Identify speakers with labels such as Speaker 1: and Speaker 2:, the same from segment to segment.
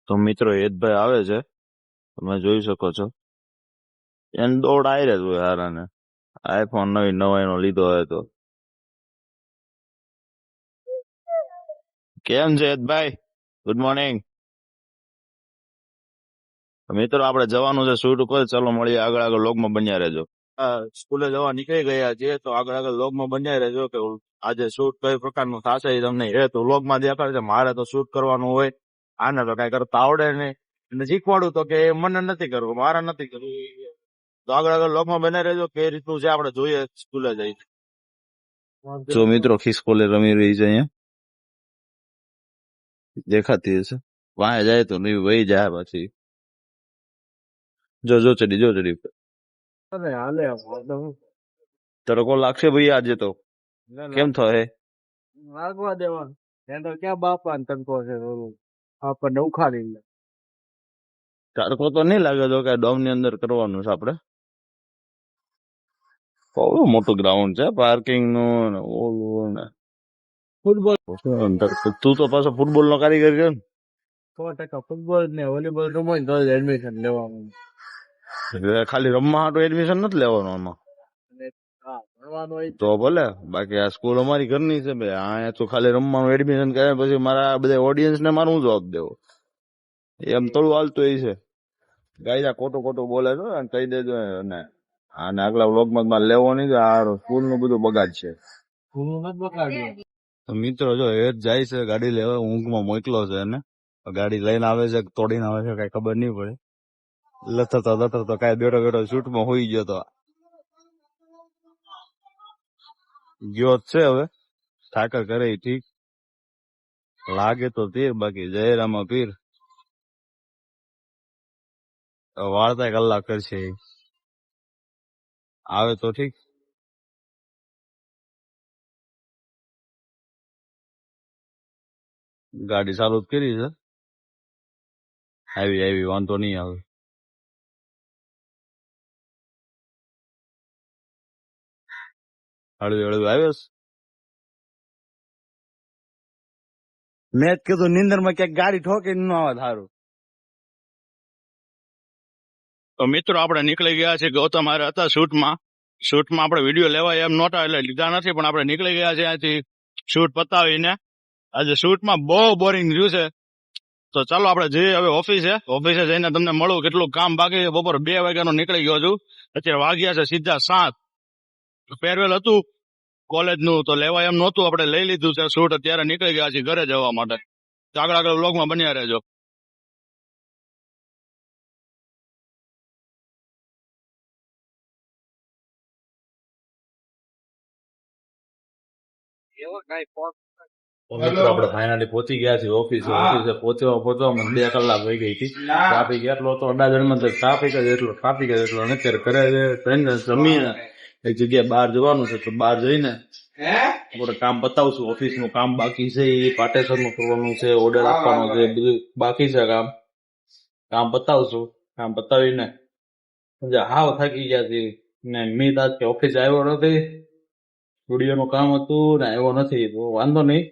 Speaker 1: તો મિત્રો હેતભાઈ આવે છે, તમે જોઈ શકો છો. એને દોડ આયરે જ હોય હારાને. આઈફોન નવાઈનો લીધો હોય તો. કેમ છે હેતભાઈ? Good morning. મિત્રો આપણે જવાનું છે શૂટ ઉપર. ચાલો મળીએ આગળ આગળ લોગમાં બન્યા રહેજો. સ્કૂલે જવા નીકળી ગયા છીએ તો આગળ આગળ લોગમાં બન્યા રહેજો કે આજે શૂટ કઈ પ્રકારનું થશે એ તમને એ તો લોગમાં દેખાડશે. મારે તો શૂટ કરવાનું હોય, આને તો કઈ કરતા આવડે નહીં. અને શીખવાડું તો કે મને નથી કરવું, મારે નથી કરવું. તો આગળ આગળ લોગમાં બને રહેજો કઈ રીતનું છે આપણે જોઈએ સ્કૂલે જઈ. જો મિત્રો ખિસકોલે રમી રહી છે અહીંયા, દેખાતી હશે. વાંહે જાય તો નહીં વહી જાય પછી. જો ચડી તડકો લાગશે ભાઈ આજે તો. કેમ થાય
Speaker 2: લાગવા દેવા તો ક્યાં બાપા તડકો છે, આપણને ઉખાડી લે.
Speaker 1: તડકો તો નહીં લાગે તો કે ડોમ ની અંદર કરવાનું છે આપણે. બહુ મોટું ગ્રાઉન્ડ છે, પાર્કિંગ નું ને ઓલું ને
Speaker 2: ફૂટબોલ.
Speaker 1: તું તો પાછો ફૂટબોલ નો કારીગર છે ને.
Speaker 2: 100% ફૂટબોલ ને વોલીબોલ રમો તો એડમિશન લેવાનું.
Speaker 1: ખાલી રમવા હાટું એડમિશન નથી લેવાનું આમાં. તો ભલે, બાકી આ સ્કૂલ અમારી ઘરની છે ભાઈ. અહીંયા તો ખાલી રમવાનું એડમિશન કરે પછી મારા બધા ઓડિયન્સ ને મારું જવાબ દેવો એમ થોડું હાલતું એ છે. ગાયરા ખોટું બોલે છે અને કહી દેજો. અને આને આગલા વ્લોગમાં લેવો નહીં. આ સ્કૂલ નું બધું બગાડ છે. તો મિત્રો જો એ જાય છે ગાડી લેવા, ઊંઘમાં મોકલો છે એને. ગાડી લઈને આવે છે તોડીને આવે છે કઈ ખબર નહીં પડે. લથતો કઈ બેઠો શૂટમાં હોઈ ગયો તો ગયો જ છે. હવે ઠાકર કરે ઠીક લાગે તો તીર, બાકી જયરામાં પીર. વાર્તા કલાક કરશે, આવે તો ઠીક. ગાડી ચાલુ જ કરી છે. આવી વાંધો નહીં આવે. હળવી આવ્યો. મેં જ કીધું નીંદર માં ક્યાંક ગાડી ઠોકી ન આવે સારું. તો મિત્રો આપણે નીકળી ગયા છે. ગૌતમ મારે હતા શૂટમાં આપણે વિડીયો લેવા એમ નહોતા એટલે લીધા નથી, પણ આપણે નીકળી ગયા છે અહીંથી શૂટ પતાવીને. આજે શૂટમાં બહુ બોરિંગ રહ્યું છે. તો ચાલો આપણે જઈએ હવે ઓફિસે જઈને તમને મળું કેટલું કામ બાકી છે. બપોર 2 વાગ્યાનો નીકળી ગયો છું, અત્યારે વાગ્યા છે સીધા 7. ફેરવેલ હતું કોલેજ નું તો લેવા એમ નહોતું, આપણે લઈ લીધું છે શૂટ. અત્યારે નીકળી ગયા છીએ ઘરે જવા માટે. આગળ વ્લોગમાં બન્યા રહેજો. મિત્રો આપણે ફાઇનલી પહોંચી ગયા છીએ ઓફિસે પહોંચવા 2 કલાક વહી ગઈ હતી. ટ્રાફિક એટલો હતો અડાજણમાં, ટ્રાફિક જ એટલો અને અત્યારે ઘરે જમીને એક જગ્યાએ બહાર જવાનું છે તો બહાર જઈને આપણે કામ બતાવશું. ઓફિસ નું કામ બાકી છે, એ પાટેસર નું કરવાનું છે, ઓર્ડર આપવાનો છે, બધું બાકી છે. કામ બતાવશું. કામ બતાવીને હાવ થાકી ગયા છે ને મીત આજ કે ઓફિસ આવ્યો નથી, સ્ટુડિયો નું કામ હતું ને આવ્યો નથી. તો વાંધો નહીં,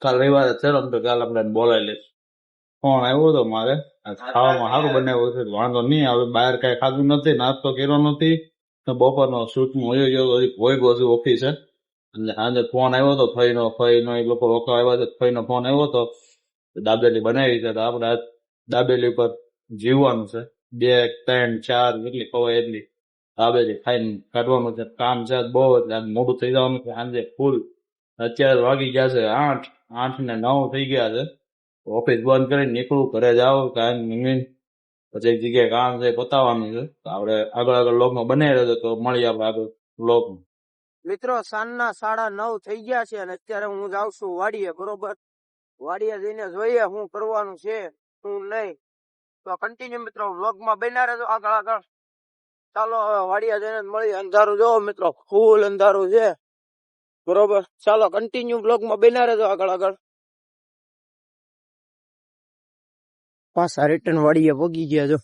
Speaker 1: કાલ રવિવારે છે તો કાલ આપણે બોલાવી લઈશું. ફોન આવ્યો હતો મારે, ખાવામાં સારું બનાવ્યું છે, વાંધો નહીં. હવે બહાર કઈ ખાધું નથી, નાસ્તો કર્યો નથી, બપોરનો શૂટમાં હોય ગયો ઓફિસે. એટલે સાંજે ફોન આવ્યો હતો ફઈનો એ લોકો રોકવા આવ્યા છે. ફઈનો ફોન આવ્યો હતો, દાબેલી બનાવી છે તો આપણે દાબેલી ઉપર જીવવાનું છે. 2 3 4 જેટલી ખવાય એટલી દાબેલી ખાઈને કાઢવાનું છે. કામ છે બહુ, એટલે મોડું થઈ જવાનું છે સાંજે ફૂલ. અત્યારે વાગી ગયા છે 8 ને 9 થઈ ગયા છે. ઓફિસ બંધ કરીને નીકળું, ઘરે જાવ કાંઈ પછી એક જગ્યાએ કામ છે પતાવવાનું છે. તો આપણે આગળ લોગમાં બનાવી રહ્યો તો મળીએ આપણે આગળ લોગમાં.
Speaker 2: મિત્રો સાંજના 9:30 થઈ ગયા છે અને અત્યારે હું જાઉં છું વાડીએ. બરોબર, વાડીએ જઈને જોઈએ શું કરવાનું છે શું નહીં. તો કન્ટિન્યુ મિત્રો વ્લોગમાં બન્યા રહેજો આગળ. ચાલો હવે વાડીએ જઈને મળીએ. અંધારું જોવો મિત્રો, ફૂલ અંધારું છે. બરોબર, ચાલો કન્ટિન્યુ વ્લોગમાં બન્યા રહેજો આગળ. પાછા રિટર્ન વાડીએ પગી ગયા. જો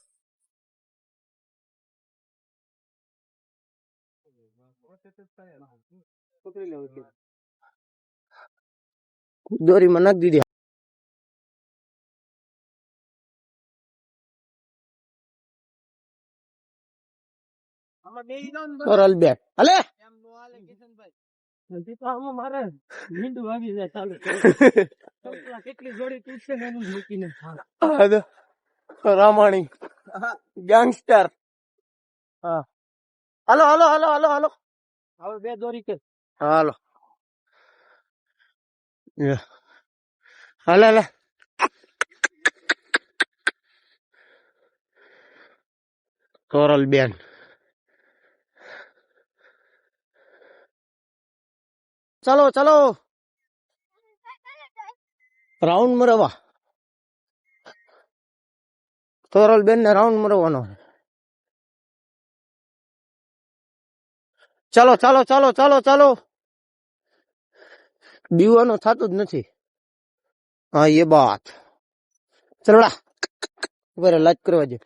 Speaker 2: દોરીમાં નાખી દીધી. તોરલ બેન હલે મારે મીંડું આવી જાય ચાલુ કેટલી જોડી તૂટશે ને એનું મૂકીને રામાણી ગેંગસ્ટર હા હાલો હાલો હાલો હાલો હાલો હવે બે દોરી કે હાલો હાલે હાલે તોરલ બેન ચાલો ચાલો રાઉન્ડ મરવા તોરલ બેન ને રાઉન્ડ મરવાનો ચાલો ચાલો ચાલો ચાલો ચાલો બીવાનું થતું જ નથી હા એ બાત ચલોડા ઉભા લાજ કરવા દે